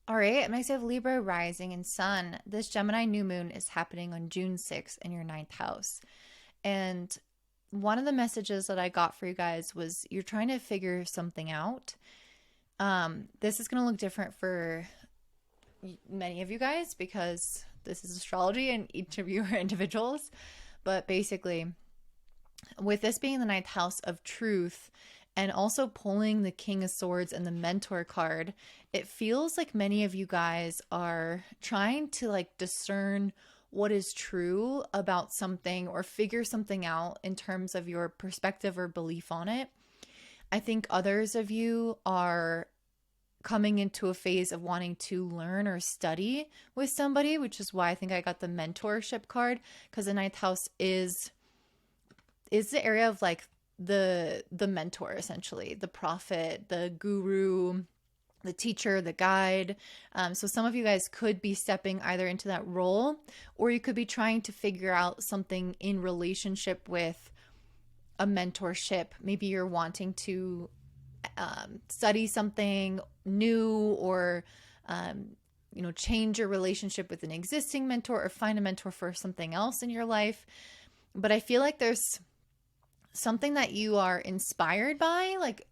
All right, next we have Libra rising and sun. This Gemini new moon is happening on June 6th in your ninth house. And one of the messages that I got for you guys was you're trying to figure something out. This is going to look different for many of you guys because this is astrology and each of you are individuals. But basically, with this being the ninth house of truth and also pulling the King of Swords and the Mentor card, it feels like many of you guys are trying to like discern what is true about something or figure something out in terms of your perspective or belief on it. I think others of you are coming into a phase of wanting to learn or study with somebody, which is why I think I got the mentorship card, because the ninth house is the area of like the mentor, essentially the prophet, the guru, the teacher, the guide. So some of you guys could be stepping either into that role, or you could be trying to figure out something in relationship with a mentorship. Maybe you're wanting to study something new, or change your relationship with an existing mentor, or find a mentor for something else in your life. But I feel like there's something that you are inspired by, like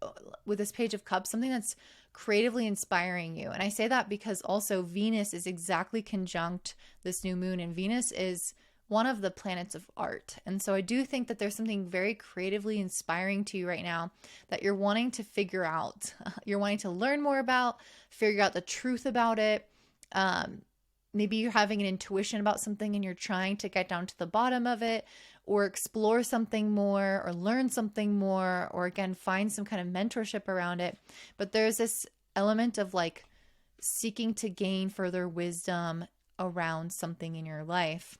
with this Page of Cups, something that's creatively inspiring you. And I say that because also Venus is exactly conjunct this new moon, and Venus is one of the planets of art. And so I do think that there's something very creatively inspiring to you right now that you're wanting to figure out. You're wanting to learn more about, figure out the truth about it. Maybe you're having an intuition about something and you're trying to get down to the bottom of it, or explore something more, or learn something more, or again, find some kind of mentorship around it. But there's this element of like seeking to gain further wisdom around something in your life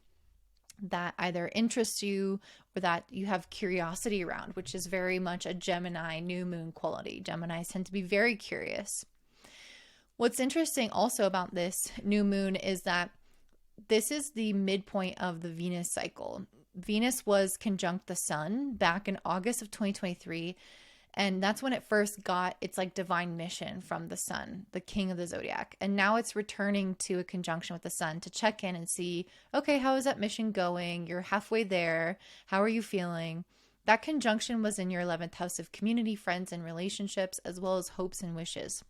that either interests you or that you have curiosity around, which is very much a Gemini new moon quality. Geminis tend to be very curious. What's interesting also about this new moon is that this is the midpoint of the Venus cycle. Venus was conjunct the sun back in August of 2023. And that's when it first got its like divine mission from the sun, the king of the zodiac. And now it's returning to a conjunction with the sun to check in and see, okay, how is that mission going? You're halfway there. How are you feeling? That conjunction was in your 11th house of community, friends, and relationships, as well as hopes and wishes.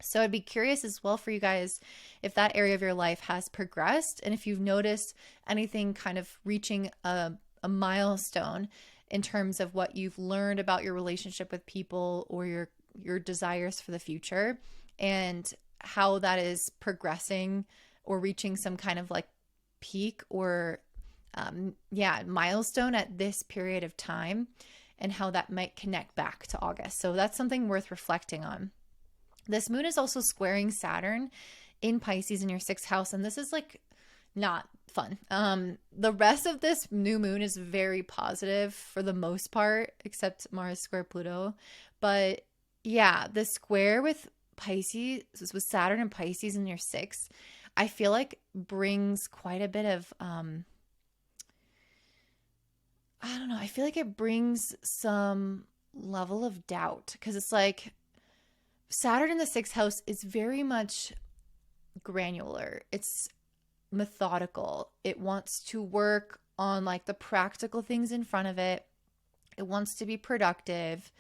So I'd be curious as well for you guys if that area of your life has progressed, and if you've noticed anything kind of reaching a milestone in terms of what you've learned about your relationship with people, or your desires for the future, and how that is progressing or reaching some kind of like peak or milestone at this period of time, and how that might connect back to August. So that's something worth reflecting on. This moon is also squaring Saturn in Pisces in your sixth house, and this is like not fun. The rest of this new moon is very positive for the most part, except Mars square Pluto. But yeah, the square with Pisces, with Saturn and Pisces in your sixth, I feel like brings quite a bit of I don't know, I feel like it brings some level of doubt, because it's like Saturn in the sixth house is very much granular. It's methodical. It wants to work on like the practical things in front of it. It wants to be productive.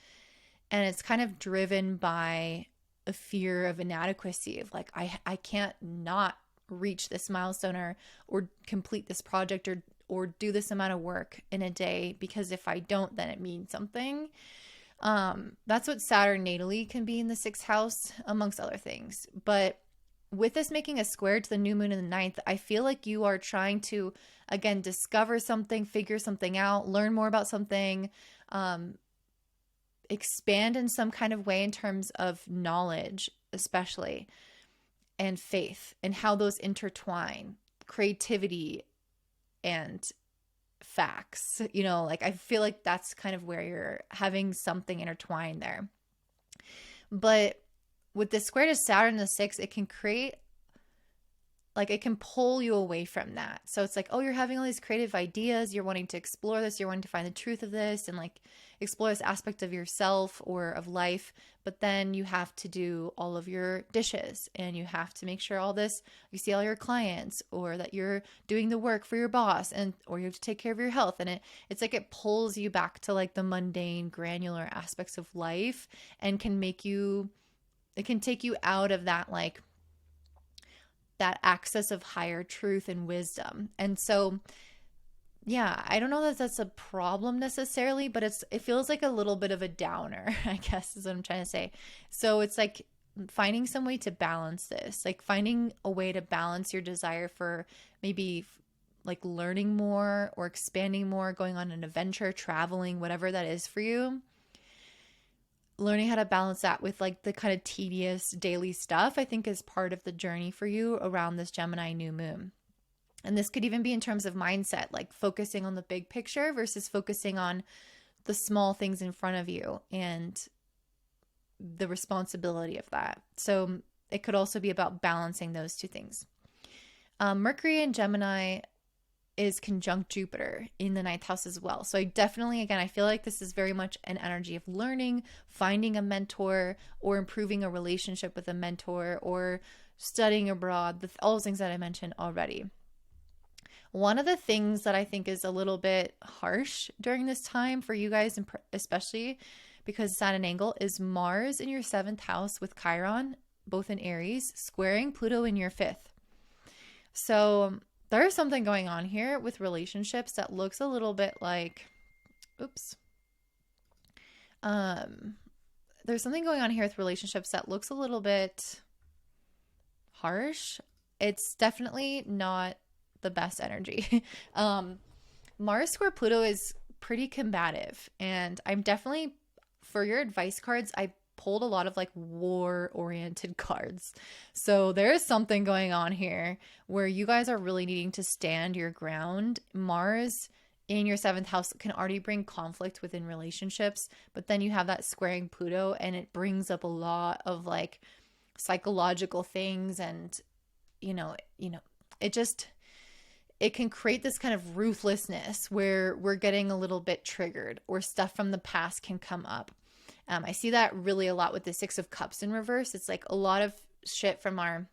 And it's kind of driven by a fear of inadequacy of like, I can't not reach this milestone, or complete this project, or do this amount of work in a day, because if I don't, then it means something. That's what Saturn natally can be in the sixth house, amongst other things. But with this making a square to the new moon in the ninth, I feel like you are trying to, again, discover something, figure something out, learn more about something, expand in some kind of way in terms of knowledge, especially, and faith, and how those intertwine, creativity and facts. Like I feel like that's kind of where you're having something intertwined there. But with the square to Saturn in the sixth, it can create like it can pull you away from that. So it's like, oh, you're having all these creative ideas, you're wanting to explore this, you're wanting to find the truth of this and like explore this aspect of yourself or of life, but then you have to do all of your dishes and you have to make sure all this, you see all your clients, or that you're doing the work for your boss, and or you have to take care of your health, and it's like it pulls you back to like the mundane, granular aspects of life, and can make you, it can take you out of that like that access of higher truth and wisdom. And so, yeah, I don't know that that's a problem necessarily, but it feels like a little bit of a downer, I guess is what I'm trying to say. So it's like finding some way to balance this, like finding a way to balance your desire for maybe like learning more or expanding more, going on an adventure, traveling, whatever that is for you. Learning how to balance that with like the kind of tedious daily stuff, I think is part of the journey for you around this Gemini new moon. And this could even be in terms of mindset, like focusing on the big picture versus focusing on the small things in front of you and the responsibility of that. So it could also be about balancing those two things. Mercury and Gemini is conjunct Jupiter in the ninth house as well. So I definitely, again, I feel like this is very much an energy of learning, finding a mentor, or improving a relationship with a mentor, or studying abroad, all those things that I mentioned already. One of the things that I think is a little bit harsh during this time for you guys, especially because it's at an angle, is Mars in your 7th house with Chiron, both in Aries, squaring Pluto in your 5th. So there's something going on here with relationships that looks a little bit like, there's something going on here with relationships that looks a little bit harsh. It's definitely not the best energy. Mars square Pluto is pretty combative, and I'm definitely, for your advice cards, I pulled a lot of like war oriented cards. So there is something going on here where you guys are really needing to stand your ground. Mars in your 7th house can already bring conflict within relationships, but then you have that squaring Pluto and it brings up a lot of like psychological things, and it can create this kind of ruthlessness where we're getting a little bit triggered, or stuff from the past can come up. I see that really a lot with the 6 of Cups in reverse. It's like a lot of shit from our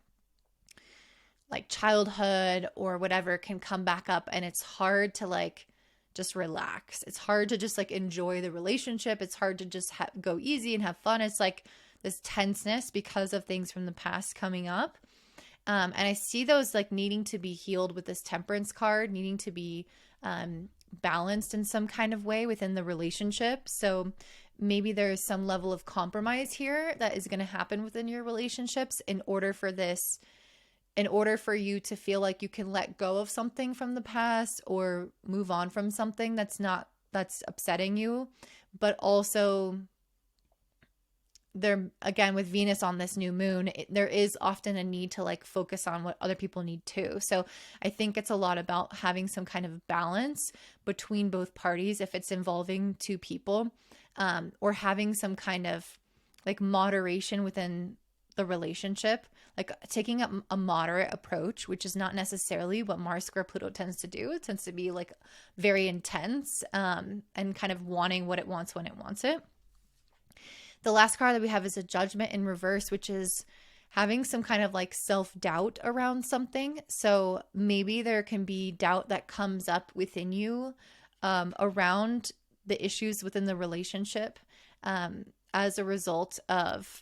like childhood or whatever can come back up, and it's hard to like just relax. It's hard to just like enjoy the relationship. It's hard to just go easy and have fun. It's like this tenseness because of things from the past coming up. And I see those like needing to be healed with this Temperance card, needing to be balanced in some kind of way within the relationship. So maybe there's some level of compromise here that is going to happen within your relationships in order for you to feel like you can let go of something from the past or move on from something that's upsetting you. But also, there, again, with Venus on this new moon, there is often a need to like focus on what other people need too. So I think it's a lot about having some kind of balance between both parties if it's involving two people, or having some kind of like moderation within the relationship, like taking a moderate approach, which is not necessarily what Mars square Pluto tends to do. It tends to be like very intense, and kind of wanting what it wants when it wants it. The last card that we have is a Judgment in reverse, which is having some kind of like self-doubt around something. So maybe there can be doubt that comes up within you around the issues within the relationship as a result of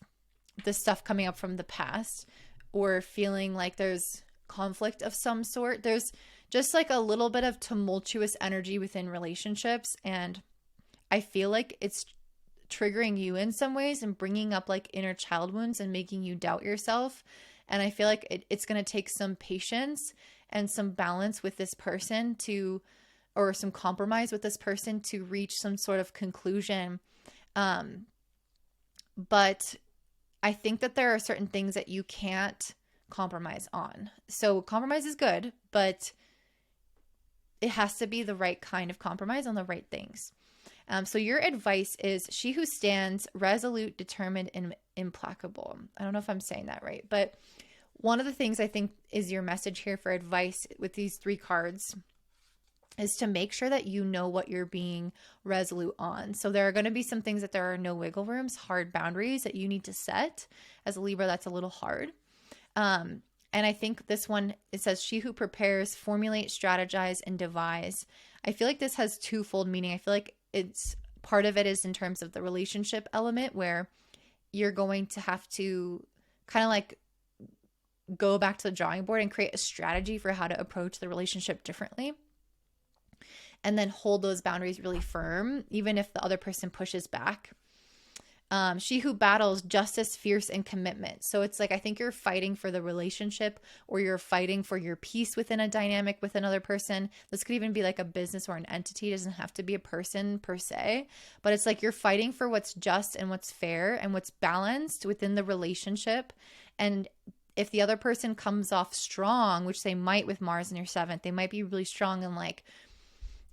the stuff coming up from the past, or feeling like there's conflict of some sort. There's just like a little bit of tumultuous energy within relationships, and I feel like it's triggering you in some ways and bringing up like inner child wounds and making you doubt yourself. And I feel like it's going to take some patience and some balance with this person or some compromise with this person to reach some sort of conclusion. But I think that there are certain things that you can't compromise on. So compromise is good, but it has to be the right kind of compromise on the right things. So your advice is she who stands resolute, determined, and implacable. I don't know if I'm saying that right, but one of the things I think is your message here for advice with these 3 cards is to make sure that you know what you're being resolute on. So there are going to be some things that there are no wiggle rooms, hard boundaries that you need to set. As a Libra, that's a little hard. And I think this one, it says, she who prepares, formulate, strategize, and devise. I feel like this has twofold meaning. I feel like it's part of it is in terms of the relationship element, where you're going to have to kind of like go back to the drawing board and create a strategy for how to approach the relationship differently. And then hold those boundaries really firm, even if the other person pushes back. She who battles, justice, fierce, and commitment. So it's like, I think you're fighting for the relationship, or you're fighting for your peace within a dynamic with another person. This could even be like a business or an entity. It doesn't have to be a person per se, but it's like you're fighting for what's just and what's fair and what's balanced within the relationship. And if the other person comes off strong, which they might with Mars in your 7th, they might be really strong and like,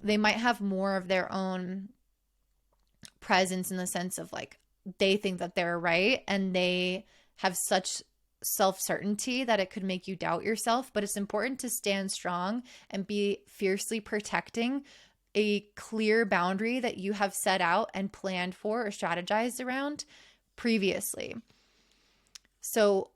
they might have more of their own presence in the sense of like, they think that they're right and they have such self-certainty that it could make you doubt yourself. But it's important to stand strong and be fiercely protecting a clear boundary that you have set out and planned for or strategized around previously. So,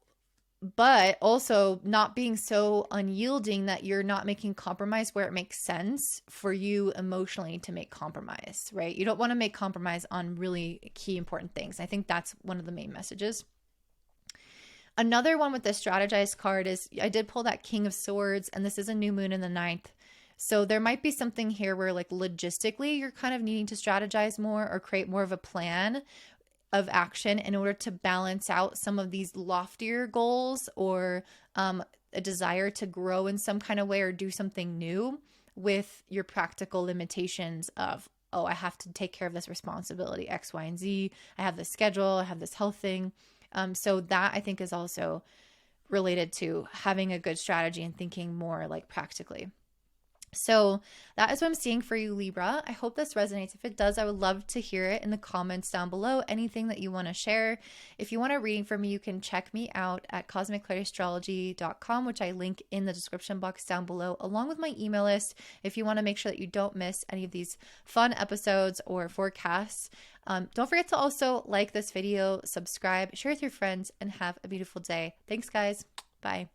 but also not being so unyielding that you're not making compromise where it makes sense for you emotionally to make compromise, right? You don't want to make compromise on really key important things. I think that's one of the main messages. Another one with the strategized card is, I did pull that King of Swords, and this is a new moon in the 9th. So there might be something here where like logistically you're kind of needing to strategize more or create more of a plan of action in order to balance out some of these loftier goals, or a desire to grow in some kind of way or do something new, with your practical limitations of, oh, I have to take care of this responsibility, X, Y, and Z. I have this schedule, I have this health thing. So that I think is also related to having a good strategy and thinking more like practically. So that is what I'm seeing for you, Libra. I hope this resonates. If it does, I would love to hear it in the comments down below. Anything that you want to share. If you want a reading from me, you can check me out at cosmicclaryastrology.com, which I link in the description box down below, along with my email list, if you want to make sure that you don't miss any of these fun episodes or forecasts. Don't forget to also like this video, subscribe, share with your friends, and have a beautiful day. Thanks, guys. Bye.